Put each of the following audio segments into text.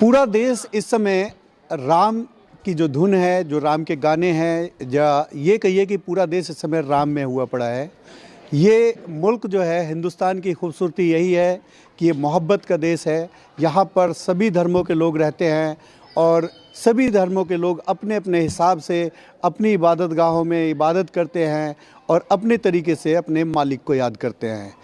पूरा देश इस समय राम की जो धुन है, जो राम के गाने हैं, या ये कहिए कि पूरा देश इस समय राम में हुआ पड़ा है। ये मुल्क जो है, हिंदुस्तान की खूबसूरती यही है कि ये मोहब्बत का देश है। यहाँ पर सभी धर्मों के लोग रहते हैं और सभी धर्मों के लोग अपने अपने हिसाब से अपनी इबादत गाहों में इबादत करते हैं और अपने तरीके से अपने मालिक को याद करते हैं।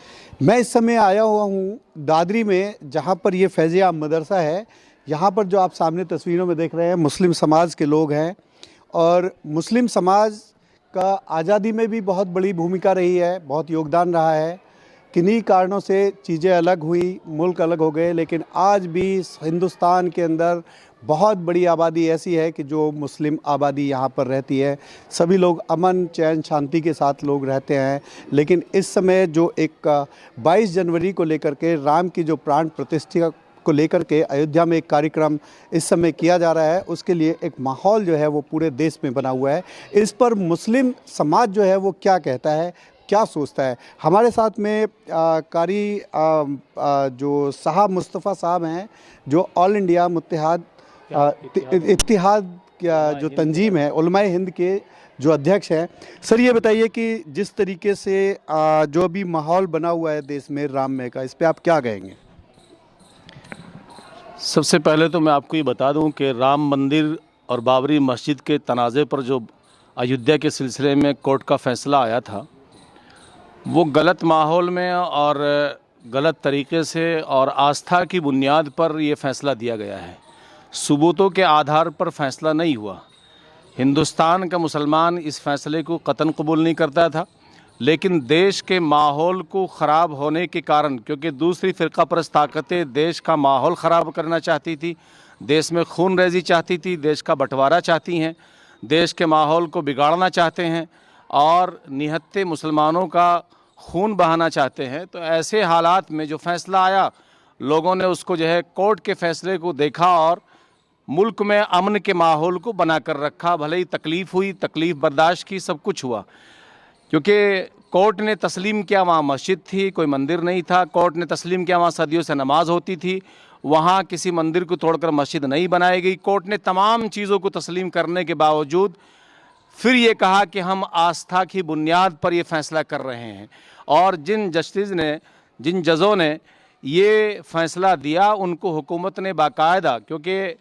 मैं इस समय आया हुआ हूँ दादरी में, जहाँ पर ये फैज़-ए-आम मदरसा है। यहाँ पर जो आप सामने तस्वीरों में देख रहे हैं, मुस्लिम समाज के लोग हैं और मुस्लिम समाज का आज़ादी में भी बहुत बड़ी भूमिका रही है, बहुत योगदान रहा है। किन्हीं कारणों से चीज़ें अलग हुई, मुल्क अलग हो गए, लेकिन आज भी हिंदुस्तान के अंदर बहुत बड़ी आबादी ऐसी है कि जो मुस्लिम आबादी यहाँ पर रहती है। सभी लोग अमन, चैन, शांति के साथ लोग रहते हैं। लेकिन इस समय जो एक 22 जनवरी को लेकर के राम की जो प्राण प्रतिष्ठा को लेकर के अयोध्या में एक कार्यक्रम इस समय किया जा रहा है, उसके लिए एक माहौल जो है वो पूरे देश में बना हुआ है। इस पर मुस्लिम समाज जो है वो क्या कहता है, क्या सोचता है? हमारे साथ में कारी जो साहब मुस्तफ़ा साहब हैं, जो ऑल इंडिया मुत्तहाद इत्तिहाद का जो तंजीम है, उलमाए हिंद के जो अध्यक्ष हैं। सर, ये बताइए कि जिस तरीके से जो अभी माहौल बना हुआ है देश में राममय का, इस पे आप क्या कहेंगे? सबसे पहले तो मैं आपको ये बता दूं कि राम मंदिर और बाबरी मस्जिद के तनाज़े पर जो अयोध्या के सिलसिले में कोर्ट का फ़ैसला आया था, वो गलत माहौल में और गलत तरीके से और आस्था की बुनियाद पर ये फ़ैसला दिया गया है। सबूतों के आधार पर फ़ैसला नहीं हुआ। हिंदुस्तान का मुसलमान इस फ़ैसले को कतन कबूल नहीं करता था, लेकिन देश के माहौल को ख़राब होने के कारण, क्योंकि दूसरी फ़िरका परस्त ताकतें देश का माहौल ख़राब करना चाहती थी, देश में खून रेज़ी चाहती थी, देश का बंटवारा चाहती हैं, देश के माहौल को बिगाड़ना चाहते हैं और निहत्थे मुसलमानों का खून बहाना चाहते हैं। तो ऐसे हालात में जो फ़ैसला आया, लोगों ने उसको जो है कोर्ट के फ़ैसले को देखा और मुल्क में अमन के माहौल को बना कर रखा। भले ही तकलीफ़ हुई, तकलीफ़ बर्दाश्त की, सब कुछ हुआ, क्योंकि कोर्ट ने तस्लीम किया वहाँ मस्जिद थी, कोई मंदिर नहीं था। कोर्ट ने तस्लीम किया वहाँ सदियों से नमाज होती थी, वहाँ किसी मंदिर को तोड़कर मस्जिद नहीं बनाई गई। कोर्ट ने तमाम चीज़ों को तस्लीम करने के बावजूद फिर ये कहा कि हम आस्था की बुनियाद पर ये फ़ैसला कर रहे हैं। और जिन जजों ने ये फ़ैसला दिया, उनको हुकूमत ने बाकायदा, क्योंकि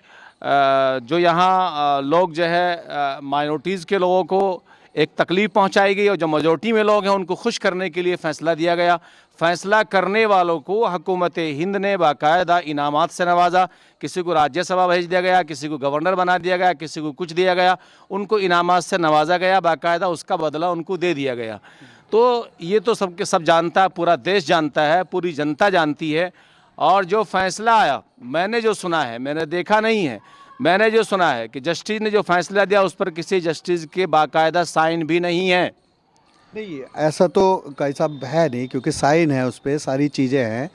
जो यहाँ लोग जो है माइनॉरिटीज़ के लोगों को एक तकलीफ़ पहुंचाई गई और जो मेजॉरिटी में लोग हैं उनको खुश करने के लिए फ़ैसला दिया गया। फ़ैसला करने वालों को हुकूमत हिंद ने बाकायदा इनामात से नवाजा। किसी को राज्यसभा भेज दिया गया, किसी को गवर्नर बना दिया गया, किसी को कुछ दिया गया, उनको इनामात से नवाजा गया, बाकायदा उसका बदला उनको दे दिया गया। तो ये तो सबके सब जानता है, पूरा देश जानता है, पूरी जनता जानती है। और जो फ़ैसला आया, मैंने जो सुना है, मैंने देखा नहीं है, मैंने जो सुना है कि जस्टिस ने जो फ़ैसला दिया उस पर किसी जस्टिस के बाकायदा साइन भी नहीं है। नहीं, ऐसा तो भाई साहब है नहीं, क्योंकि साइन है उस पर, सारी चीज़ें हैं।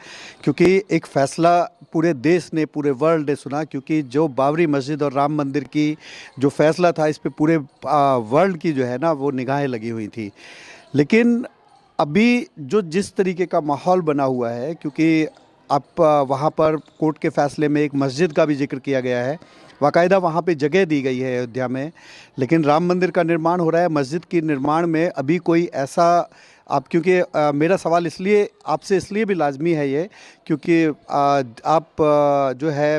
क्योंकि एक फ़ैसला पूरे देश ने, पूरे वर्ल्ड ने सुना, क्योंकि जो बाबरी मस्जिद और राम मंदिर की जो फ़ैसला था, इस पे पूरे वर्ल्ड की जो है ना वो निगाहें लगी हुई थी। लेकिन अभी जो जिस तरीके का माहौल बना हुआ है, क्योंकि आप वहाँ पर कोर्ट के फ़ैसले में एक मस्जिद का भी जिक्र किया गया है, बाकायदा वहाँ पे जगह दी गई है अयोध्या में। लेकिन राम मंदिर का निर्माण हो रहा है, मस्जिद के निर्माण में अभी कोई ऐसा आप, क्योंकि मेरा सवाल इसलिए आपसे इसलिए भी लाजमी है ये, क्योंकि आप जो है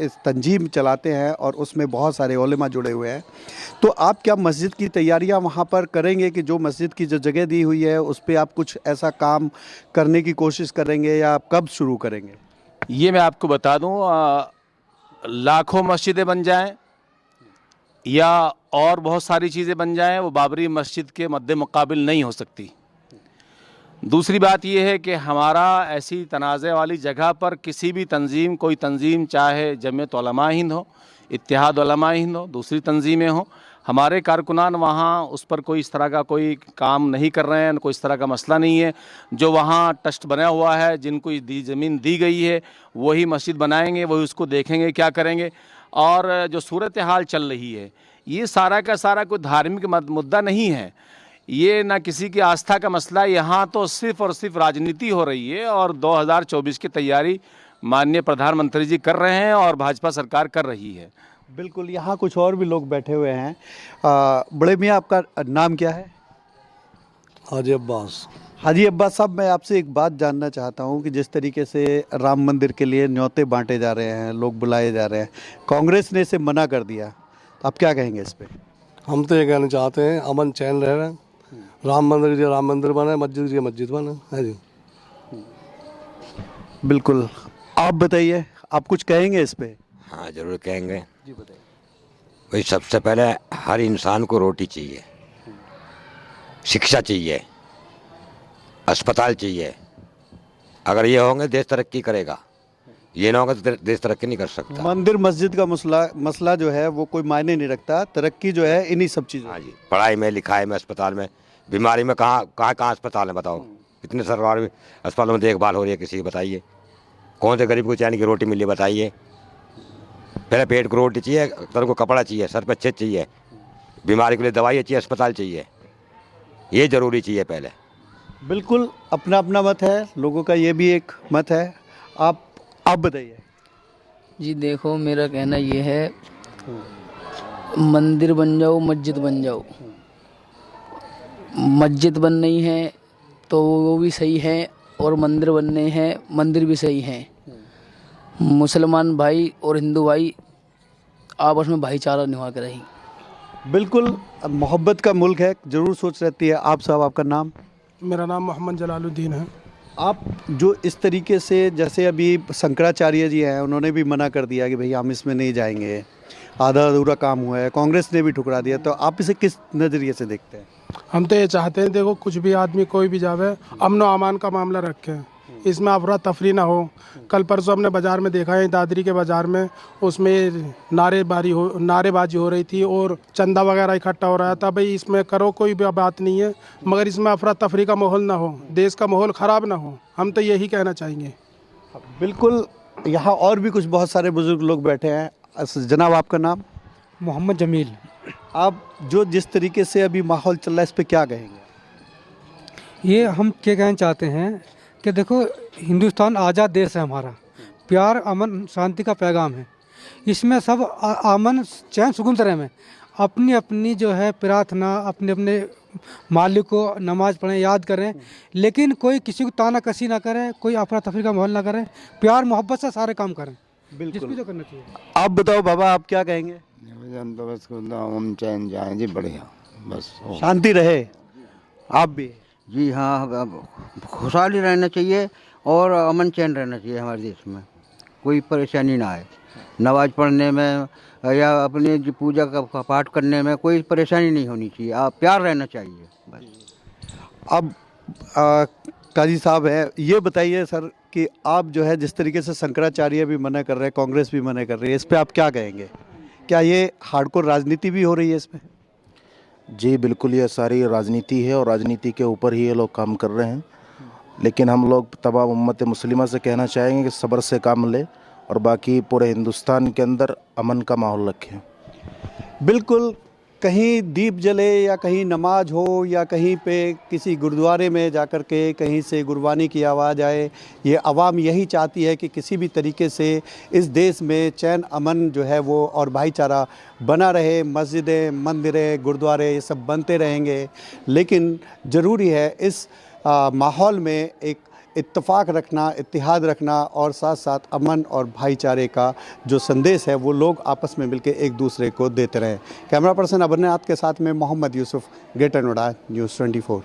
इस तंजीम चलाते हैं और उसमें बहुत सारे उलेमा जुड़े हुए हैं। तो आप क्या मस्जिद की तैयारियां वहाँ पर करेंगे कि जो मस्जिद की जो जगह दी हुई है उस पर आप कुछ ऐसा काम करने की कोशिश करेंगे, या आप कब शुरू करेंगे? ये मैं आपको बता दूं, लाखों मस्जिदें बन जाएं या और बहुत सारी चीज़ें बन जाएं, वो बाबरी मस्जिद के मद्दे मुकाबिल नहीं हो सकती। दूसरी बात यह है कि हमारा ऐसी तनाज़े वाली जगह पर किसी भी तंजीम, कोई तंजीम, चाहे जमीयत उलमा हिंद हो, इत्तेहाद उलमा हिंद हो, दूसरी तंजीमें हो, हमारे कारकुनान वहाँ उस पर कोई इस तरह का कोई काम नहीं कर रहे हैं, कोई इस तरह का मसला नहीं है। जो वहाँ ट्रस्ट बना हुआ है, जिनको ज़मीन दी गई है, वही मस्जिद बनाएंगे, वही उसको देखेंगे, क्या करेंगे। और जो सूरत हाल चल रही है, ये सारा का सारा कोई धार्मिक मुद्दा नहीं है, ये ना किसी की आस्था का मसला। यहाँ तो सिर्फ़ और सिर्फ राजनीति हो रही है और 2024 की तैयारी माननीय प्रधानमंत्री जी कर रहे हैं और भाजपा सरकार कर रही है। बिल्कुल, यहाँ कुछ और भी लोग बैठे हुए हैं। बड़े मियाँ, आपका नाम क्या है? हाजी अब्बास। हाजी अब्बास साहब, मैं आपसे एक बात जानना चाहता हूँ कि जिस तरीके से राम मंदिर के लिए न्योते बांटे जा रहे हैं, लोग बुलाए जा रहे हैं, कांग्रेस ने इसे मना कर दिया, तो आप क्या कहेंगे इस पे? हम तो ये कहना चाहते हैं अमन चैन रह रहे हैं। राम मंदिर जी राम मंदिर बने, मस्जिद जी मस्जिद बने है जी। बिल्कुल, आप बताइए, आप कुछ कहेंगे इस पे? हाँ जरूर कहेंगे। जी बताइए। भाई सबसे पहले हर इंसान को रोटी चाहिए, शिक्षा चाहिए, अस्पताल चाहिए। अगर ये होंगे देश तरक्की करेगा, ये ना होगा तो देश तरक्की नहीं कर सकता। मंदिर मस्जिद का मसला जो है वो कोई मायने नहीं रखता, तरक्की जो है इन्हीं सब चीज़ों। हाँ जी, पढ़ाई में, लिखाई में, अस्पताल में, बीमारी में कहाँ अस्पताल है बताओ? कितने सरकारी अस्पतालों में देखभाल हो रही है किसी की? बताइए कौन से गरीब को चैन की रोटी मिली? बताइए। पहले पेट को रोटी चाहिए, सर को कपड़ा चाहिए, सर पे छेद चाहिए, बीमारी के लिए दवाई चाहिए, अस्पताल चाहिए, ये ज़रूरी चाहिए पहले। बिल्कुल, अपना अपना मत है, लोगों का ये भी एक मत है। आप बताइए। जी देखो, मेरा कहना ये है, मंदिर बन जाओ, मस्जिद बन जाओ। मस्जिद बन रही है तो वो भी सही है, और मंदिर बनने हैं, मंदिर भी सही है। मुसलमान भाई और हिंदू भाई आपस में भाईचारा निभा के रही। बिल्कुल, मोहब्बत का मुल्क है, ज़रूर सोच रहती है। आप साहब, आपका नाम? मेरा नाम मोहम्मद जलालुद्दीन है। आप जो इस तरीके से, जैसे अभी शंकराचार्य जी हैं, उन्होंने भी मना कर दिया कि भाई हम इसमें नहीं जाएंगे, आधा अधूरा काम हुआ है, कांग्रेस ने भी ठुकरा दिया, तो आप इसे किस नज़रिए से देखते हैं? हम तो ये चाहते हैं, देखो कुछ भी आदमी कोई भी जावे, अमन व अमान का मामला रखे, इसमें अफरा तफरी ना हो। कल परसों हमने बाज़ार में देखा है, दादरी के बाज़ार में, उसमें नारेबाजी हो रही थी और चंदा वगैरह इकट्ठा हो रहा था। भाई इसमें करो, कोई भी बात नहीं है, मगर इसमें अफरा तफरी का माहौल ना हो, देश का माहौल ख़राब ना हो। हम तो यही कहना चाहेंगे। बिल्कुल, यहाँ और भी कुछ बहुत सारे बुजुर्ग लोग बैठे हैं। जनाब, आपका नाम? मोहम्मद जमील। आप जो जिस तरीके से अभी माहौल चल रहा है, इस पे क्या कहेंगे? ये हम क्या कहना चाहते हैं कि देखो, हिंदुस्तान आज़ाद देश है हमारा, प्यार अमन शांति का पैगाम है। इसमें सब अमन चैन सुकून तरह में अपनी अपनी जो है प्रार्थना, अपने अपने मालिक को नमाज पढ़ें, याद करें, लेकिन कोई किसी को ताना कसी ना करे, कोई अफरा तफरी का माहौल ना करे, प्यार मोहब्बत से सारे काम करें। बिल्कुल, जिसको जो करना चाहिए। आप बताओ बाबा, आप क्या कहेंगे? हम तो बस हम चैन जाएं जी, बढ़िया, बस शांति रहे। आप भी? जी हाँ, खुशहाली रहना चाहिए और अमन चैन रहना चाहिए हमारे देश में, कोई परेशानी ना आए। नमाज पढ़ने में या अपने जो पूजा का पाठ करने में कोई परेशानी नहीं होनी चाहिए, प्यार रहना चाहिए बस। अब काजी साहब है, ये बताइए सर कि आप जो है जिस तरीके से शंकराचार्य भी मना कर रहे हैं, कांग्रेस भी मना कर रही है, इस पे आप क्या कहेंगे? क्या ये हार्डकोर राजनीति भी हो रही है इसमें? जी बिल्कुल, ये सारी राजनीति है और राजनीति के ऊपर ही ये लोग काम कर रहे हैं। लेकिन हम लोग तमाम उम्मत मुस्लिमा से कहना चाहेंगे कि सब्र से काम ले और बाकी पूरे हिंदुस्तान के अंदर अमन का माहौल रखें। बिल्कुल, कहीं दीप जले या कहीं नमाज हो या कहीं पे किसी गुरुद्वारे में जाकर के कहीं से गुरबानी की आवाज़ आए, ये अवाम यही चाहती है कि किसी भी तरीके से इस देश में चैन अमन जो है वो और भाईचारा बना रहे। मस्जिदें, मंदिरें, गुरुद्वारे ये सब बनते रहेंगे, लेकिन ज़रूरी है इस माहौल में एक इत्तेफाक रखना, इत्तेहाद रखना और साथ साथ अमन और भाईचारे का जो संदेश है वो लोग आपस में मिलकर एक दूसरे को देते रहें। कैमरा पर्सन अबरनाथ के साथ में मोहम्मद यूसुफ, ग्रेटर नोएडा, न्यूज़ 24।